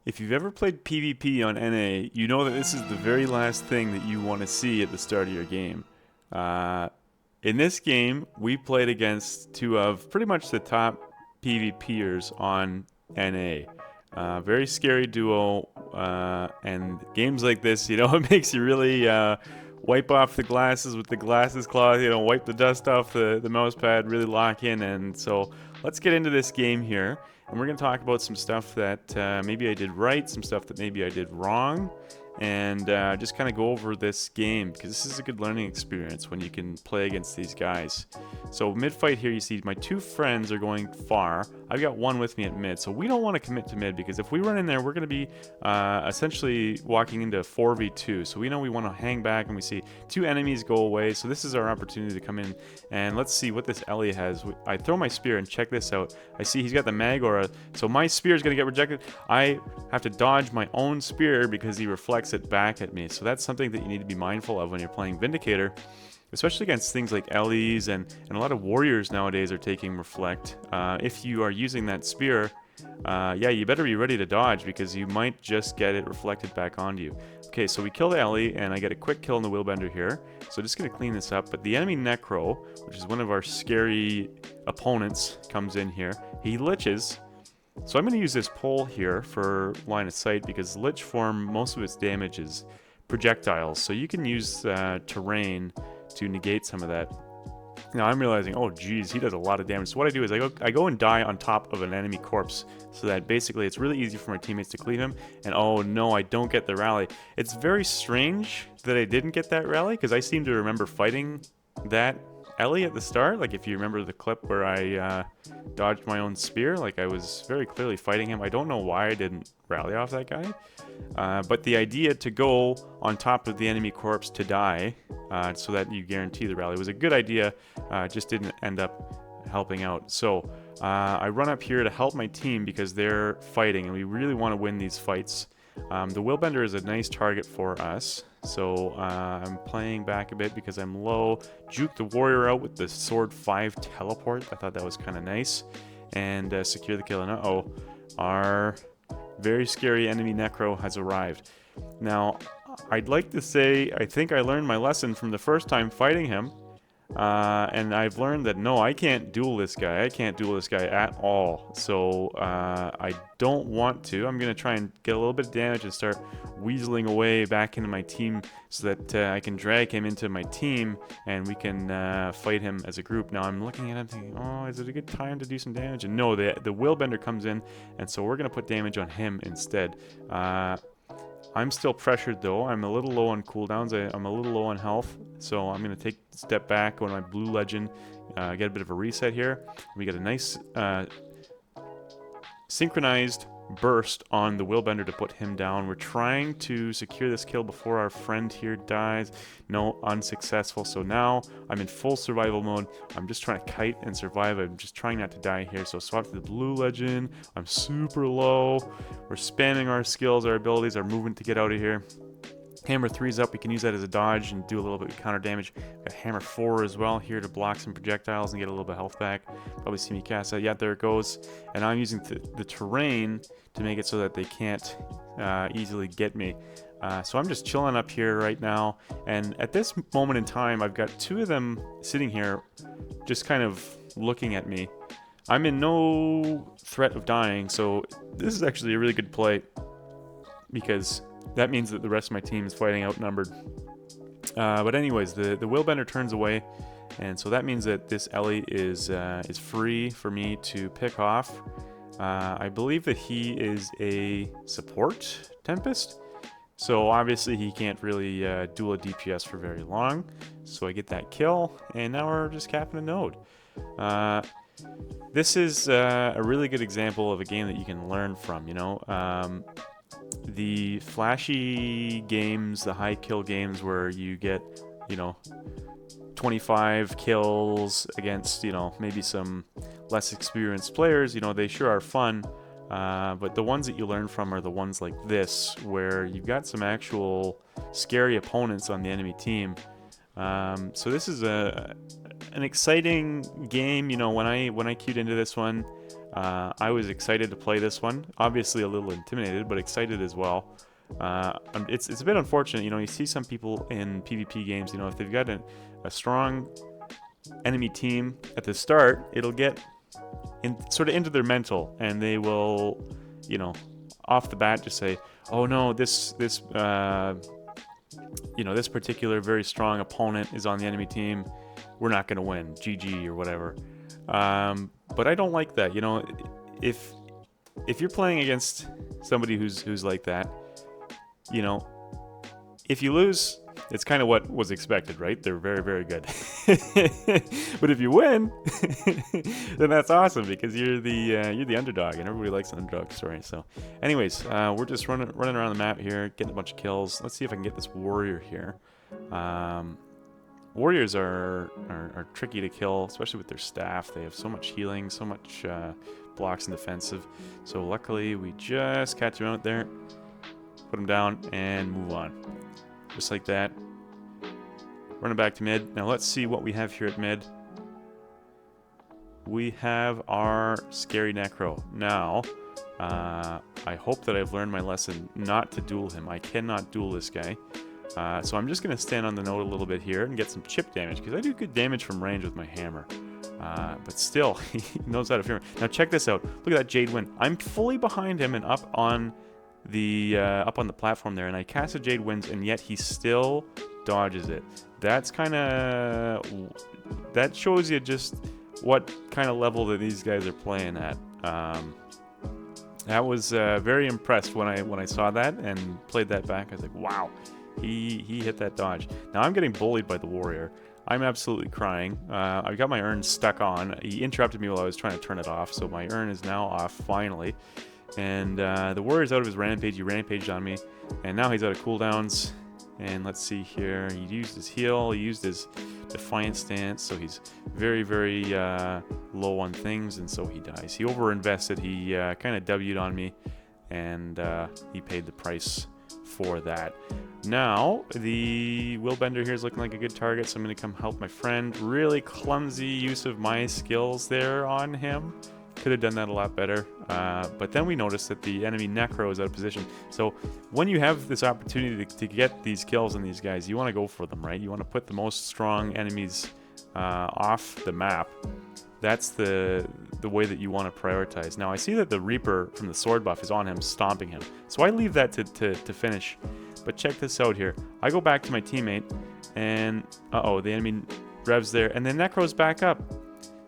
If you've ever played PvP on NA, you know that this is the very last thing that you want to see at the start of your game. Uh, in this game, we played against two of pretty much the top PvPers on NA. Very scary duo, and games like this, it makes you really wipe off the glasses with the glasses cloth, wipe the dust off the mouse pad, really lock in. And so let's get into this game here. And we're going to talk about some stuff that maybe I did right, some stuff that maybe I did wrong, and just kind of go over this game because this is a good learning experience when you can play against these guys. So mid-fight here, you see my two friends are going far. I've got one with me at mid, so we don't want to commit to mid because if we run in there, we're going to be essentially walking into 4v2. So we know we want to hang back and we see two enemies go away. So this is our opportunity to come in and let's see what this Ellie has. I throw my spear and check this out. I see he's got the mag aura, so my spear is going to get rejected. I have to dodge my own spear because he reflects it back at me. So that's something that you need to be mindful of when you're playing Vindicator, especially against things like Ellies, and a lot of warriors nowadays are taking reflect. If you are using that spear, yeah, you better be ready to dodge because you might just get it reflected back onto you. Okay, so we kill the Ellie, and I get a quick kill on the Wheelbender here. So just going to clean this up. But the enemy Necro, which is one of our scary opponents, comes in here. He liches. So I'm going to use this pole here for line of sight because lich form, most of its damage is projectiles. So you can use terrain to negate some of that. Now I'm realizing, oh geez, he does a lot of damage. So what I do is I go and die on top of an enemy corpse so that basically it's really easy for my teammates to cleave him. And oh no, I don't get the rally. It's very strange that I didn't get that rally because I seem to remember fighting that Ellie at the start. Like if you remember the clip where I dodged my own spear, like I was very clearly fighting him. I don't know why I didn't rally off that guy. But the idea to go on top of the enemy corpse to die so that you guarantee the rally was a good idea, just didn't end up helping out. So I run up here to help my team because they're fighting and we really want to win these fights. The Wheelbender is a nice target for us, so I'm playing back a bit because I'm low. Juke the warrior out with the sword 5 teleport. I thought that was kind of nice. And secure the kill. And uh-oh, our very scary enemy Necro has arrived. Now, I'd like to say I think I learned my lesson from the first time fighting him. And I've learned that no, I can't duel this guy. I can't duel this guy at all. So I don't want to. I'm going to try and get a little bit of damage and start weaseling away back into my team so that I can drag him into my team and we can fight him as a group. Now I'm looking at him thinking, oh, is it a good time to do some damage? And no, the Wheelbender comes in, and so we're going to put damage on him instead. I'm still pressured though. I'm a little low on cooldowns. I'm a little low on health. So I'm going to take a step back, go to my blue legend, get a bit of a reset here. We get a nice synchronized burst on the Wheelbender to put him down. We're trying to secure this kill before our friend here dies. No, unsuccessful. So now I'm in full survival mode. I'm just trying to kite and survive. I'm just trying not to die here. So swap to the blue legend. I'm super low. We're spamming our skills, our abilities, our movement to get out of here. Hammer 3's up. We can use that as a dodge and do a little bit of counter damage. Got Hammer 4 as well here to block some projectiles and get a little bit of health back. Probably see me cast that. Yeah, there it goes. And I'm using the terrain to make it so that they can't easily get me. So I'm just chilling up here right now. And at this moment in time, I've got two of them sitting here just kind of looking at me. I'm in no threat of dying, so this is actually a really good play because that means that the rest of my team is fighting outnumbered. But anyways, the Wheelbender turns away, and so that means that this Ellie is free for me to pick off. I believe that he is a support Tempest, so obviously he can't really duel a DPS for very long. So I get that kill, and now we're just capping a node. This is a really good example of a game that you can learn from, the flashy games, the high kill games where you get, 25 kills against, maybe some less experienced players, they sure are fun. But the ones that you learn from are the ones like this, where you've got some actual scary opponents on the enemy team. So this is an exciting game. When I queued into this one, I was excited to play this one. Obviously a little intimidated, but excited as well. It's a bit unfortunate, you know, you see some people in PvP games, you know, if they've got a strong enemy team at the start, it'll get sort of into their mental, and they will, you know, off the bat just say, oh no, this you know, this particular very strong opponent is on the enemy team, we're not going to win, GG or whatever. But I don't like that, you know. If you're playing against somebody who's like that, you know, if you lose, it's kind of what was expected, right? They're very, very good. But if you win, then that's awesome, because you're the underdog, and everybody likes an underdog story. So, anyways, we're just running around the map here, getting a bunch of kills. Let's see if I can get this warrior here. Warriors are tricky to kill, especially with their staff. They have so much healing, so much blocks and defensive. So luckily, we just catch him out there, put him down, and move on. Just like that. Running back to mid. Now let's see what we have here at mid. We have our scary necro. Now, I hope that I've learned my lesson not to duel him. I cannot duel this guy. So I'm just going to stand on the node a little bit here and get some chip damage, because I do good damage from range with my hammer. But still, he knows how to fear me. Now check this out. Look at that Jade Wind. I'm fully behind him and up on the platform there, and I cast a Jade Winds, and yet he still dodges it. That's kind of, that shows you just what kind of level that these guys are playing at. I was very impressed when I saw that and played that back. I was like, wow, he hit that dodge. Now I'm getting bullied by the warrior. I'm absolutely crying. I've got my urn stuck on. He interrupted me while I was trying to turn it off, so my urn is now off finally. And the warrior's out of his rampage. He rampaged on me, and now he's out of cooldowns. And let's see here. He used his heal. He used his defiant stance, so he's very, very low on things, and so he dies. He overinvested. He kind of W'd on me, and he paid the price for that. Now, the Willbender here is looking like a good target, so I'm going to come help my friend. Really clumsy use of my skills there on him. Could have done that a lot better. But then we noticed that the enemy Necro is out of position. So when you have this opportunity to get these kills on these guys, you want to go for them, right? You want to put the most strong enemies off the map. That's the way that you want to prioritize. Now I see that the Reaper from the sword buff is on him, stomping him. So I leave that to finish. But check this out here. I go back to my teammate, and uh-oh, the enemy revs there, and then Necro's back up.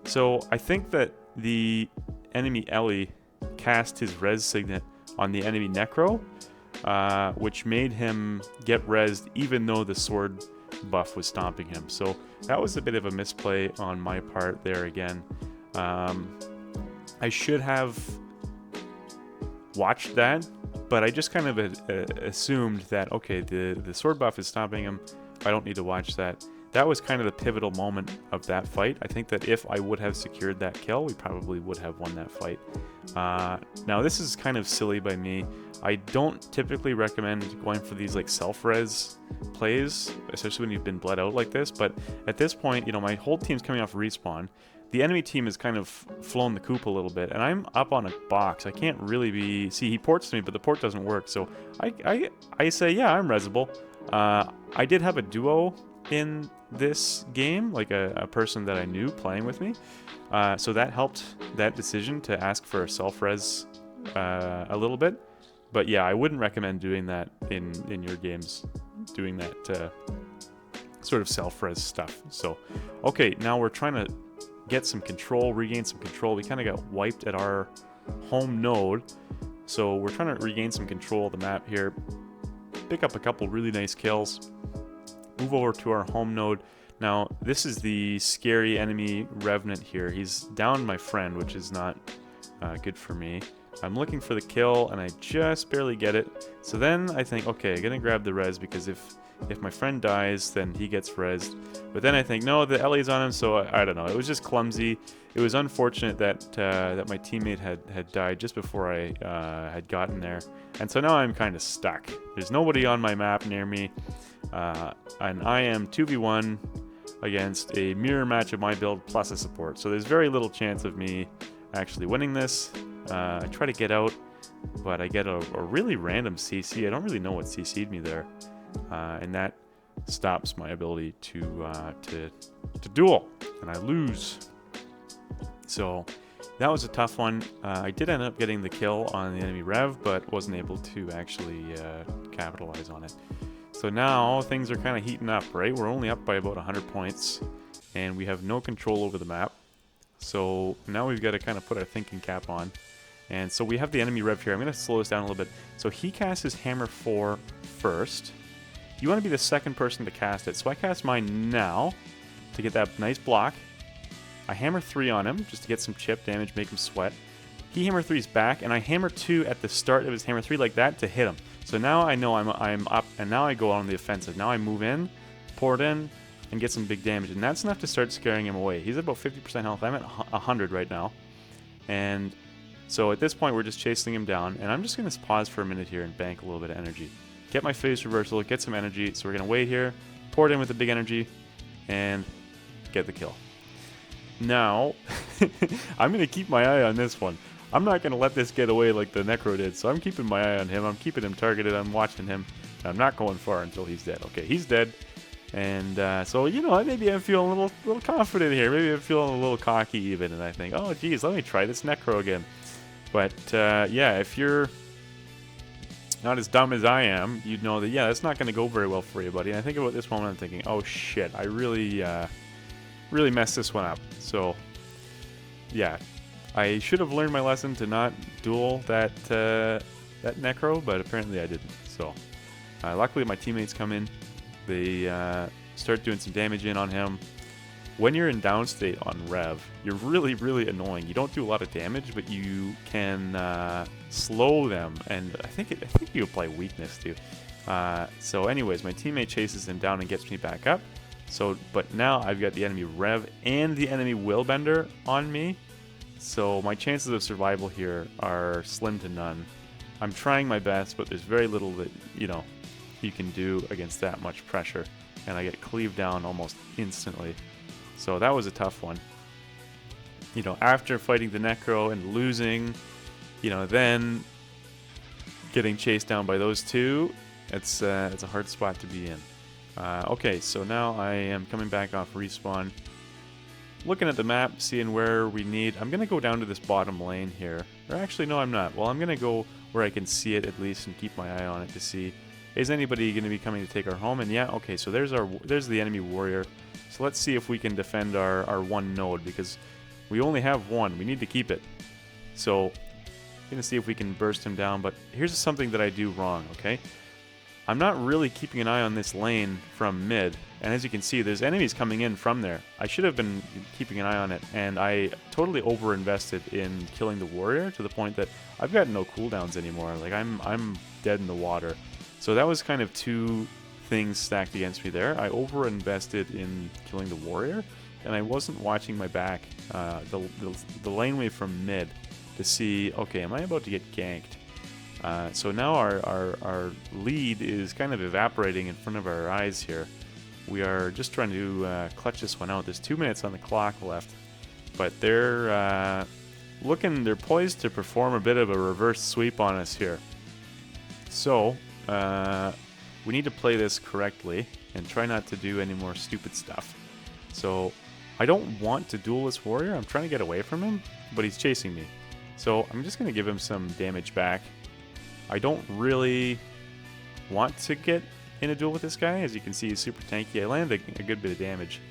So I think that the enemy Ellie cast his res signet on the enemy Necro, which made him get rezzed even though the sword buff was stomping him. So that was a bit of a misplay on my part there again. I should have watched that, but I just kind of assumed that, okay, the sword buff is stomping him, I don't need to watch that. That was kind of the pivotal moment of that fight. I think that if I would have secured that kill, we probably would have won that fight. Now, this is kind of silly by me. I don't typically recommend going for these like self-res plays, especially when you've been bled out like this. But at this point, you know, my whole team's coming off respawn. The enemy team has kind of flown the coop a little bit, and I'm up on a box. I can't really be... See, he ports to me, but the port doesn't work. So I say, yeah, I'm resable. I did have a duo in this game, like a person that I knew playing with me. So that helped that decision to ask for a self-res a little bit. But yeah, I wouldn't recommend doing that in your games, doing that sort of self-res stuff. So, okay, now we're trying to get some control, regain some control. We kind of got wiped at our home node, so we're trying to regain some control of the map here, pick up a couple really nice kills, move over to our home node. Now, this is the scary enemy Revenant here. He's down my friend, which is not good for me. I'm looking for the kill, and I just barely get it. So then I think, okay, I'm gonna grab the res, because if my friend dies, then he gets rezzed. But then I think, no, the LA's on him, so I don't know. It was just clumsy. It was unfortunate that that my teammate had died just before I had gotten there. And so now I'm kind of stuck. There's nobody on my map near me, and I am 2v1 against a mirror match of my build plus a support. So there's very little chance of me actually winning this. I try to get out, but I get a really random CC. I don't really know what CC'd me there, and that stops my ability to duel, and I lose. So that was a tough one. I did end up getting the kill on the enemy Rev, but wasn't able to actually capitalize on it. So now things are kind of heating up, right? We're only up by about 100 points, and we have no control over the map. So now we've got to kind of put our thinking cap on. And so we have the enemy Rev here. I'm going to slow this down a little bit. So he casts his Hammer 4 first. You want to be the second person to cast it. So I cast mine now to get that nice block. I Hammer 3 on him just to get some chip damage, make him sweat. He Hammer 3's back, and I Hammer 2 at the start of his Hammer 3 like that to hit him. So now I know I'm up, and now I go on the offensive. Now I move in, pour it in, and get some big damage. And that's enough to start scaring him away. He's at about 50% health. I'm at 100 right now. And so at this point, we're just chasing him down. And I'm just going to pause for a minute here and bank a little bit of energy. Get my phase reversal, get some energy. So we're going to wait here, pour it in with the big energy, and get the kill. Now, I'm going to keep my eye on this one. I'm not going to let this get away like the Necro did, so I'm keeping my eye on him. I'm keeping him targeted. I'm watching him. I'm not going far until he's dead. Okay, he's dead. And so, you know, maybe I'm feeling a little confident here. Maybe I'm feeling a little cocky even, and I think, oh, geez, let me try this Necro again. But, yeah, if you're not as dumb as I am, you'd know that, yeah, that's not going to go very well for you, buddy. And I think about this moment, I'm thinking, oh, shit, I really messed this one up. So, yeah. I should have learned my lesson to not duel that Necro, but apparently I didn't. So, luckily my teammates come in. They start doing some damage in on him. When you're in downstate on Rev, you're really, really annoying. You don't do a lot of damage, but you can slow them, and I think you apply weakness too. So, anyways, my teammate chases him down and gets me back up. So, but now I've got the enemy Rev and the enemy Willbender on me. So my chances of survival here are slim to none. I'm trying my best, but there's very little that, you know, you can do against that much pressure. And I get cleaved down almost instantly. So that was a tough one. You know, after fighting the Necro and losing, you know, then getting chased down by those two, it's a hard spot to be in. Okay, so now I am coming back off respawn. Looking at the map, seeing where we need... I'm going to go down to this bottom lane here. Or actually, no, I'm not. Well, I'm going to go where I can see it at least and keep my eye on it to see, is anybody going to be coming to take our home? And yeah, okay, so there's the enemy warrior. So let's see if we can defend our one node, because we only have one. We need to keep it. So I'm going to see if we can burst him down. But here's something that I do wrong, okay? I'm not really keeping an eye on this lane from mid. And as you can see, there's enemies coming in from there. I should have been keeping an eye on it, and I totally overinvested in killing the warrior to the point that I've got no cooldowns anymore. Like, I'm dead in the water. So that was kind of two things stacked against me there. I overinvested in killing the warrior, and I wasn't watching my back, the laneway from mid, to see, okay, am I about to get ganked? So now our lead is kind of evaporating in front of our eyes here. We are just trying to clutch this one out. There's 2 minutes on the clock left, but they're poised to perform a bit of a reverse sweep on us here. So we need to play this correctly and try not to do any more stupid stuff. So I don't want to duel this warrior. I'm trying to get away from him, but he's chasing me. So I'm just going to give him some damage back. I don't really want to get in a duel with this guy. As you can see, he's super tanky. I landed a good bit of damage,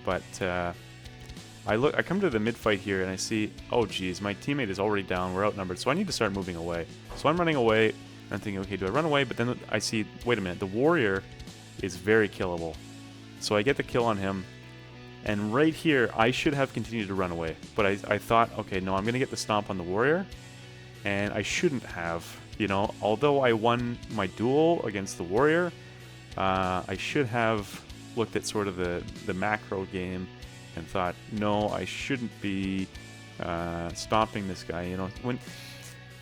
but I come to the mid fight here and I see, oh geez, my teammate is already down. We're outnumbered, so I need to start moving away. So I'm running away. And I'm thinking, okay, do I run away? But then I see, wait a minute, the warrior is very killable. So I get the kill on him, and right here I should have continued to run away. But I thought, okay, no, I'm going to get the stomp on the warrior, and I shouldn't have. You know, although I won my duel against the warrior, I should have looked at sort of the macro game and thought, no, I shouldn't be stomping this guy. You know,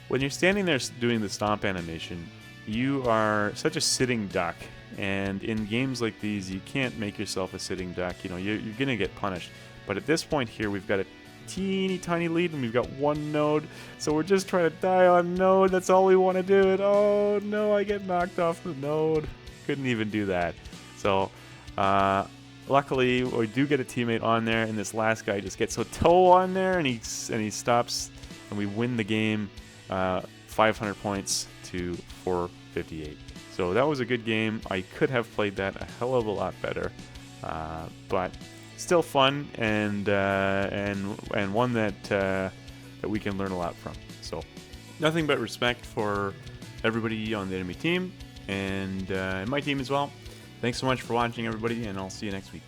when you're standing there doing the stomp animation, you are such a sitting duck, and in games like these, you can't make yourself a sitting duck. You know, you're gonna get punished. But at this point here, we've got teeny tiny lead, and we've got 1 node. So we're just trying to die on node. That's all we want to do. And oh no, I get knocked off the node. Couldn't even do that. So luckily, we do get a teammate on there, and this last guy just gets a toe on there, and he stops, and we win the game 500 points to 458. So that was a good game. I could have played that a hell of a lot better, but still fun, and one that we can learn a lot from. So nothing but respect for everybody on the enemy team and my team as well. Thanks so much for watching, everybody, and I'll see you next week.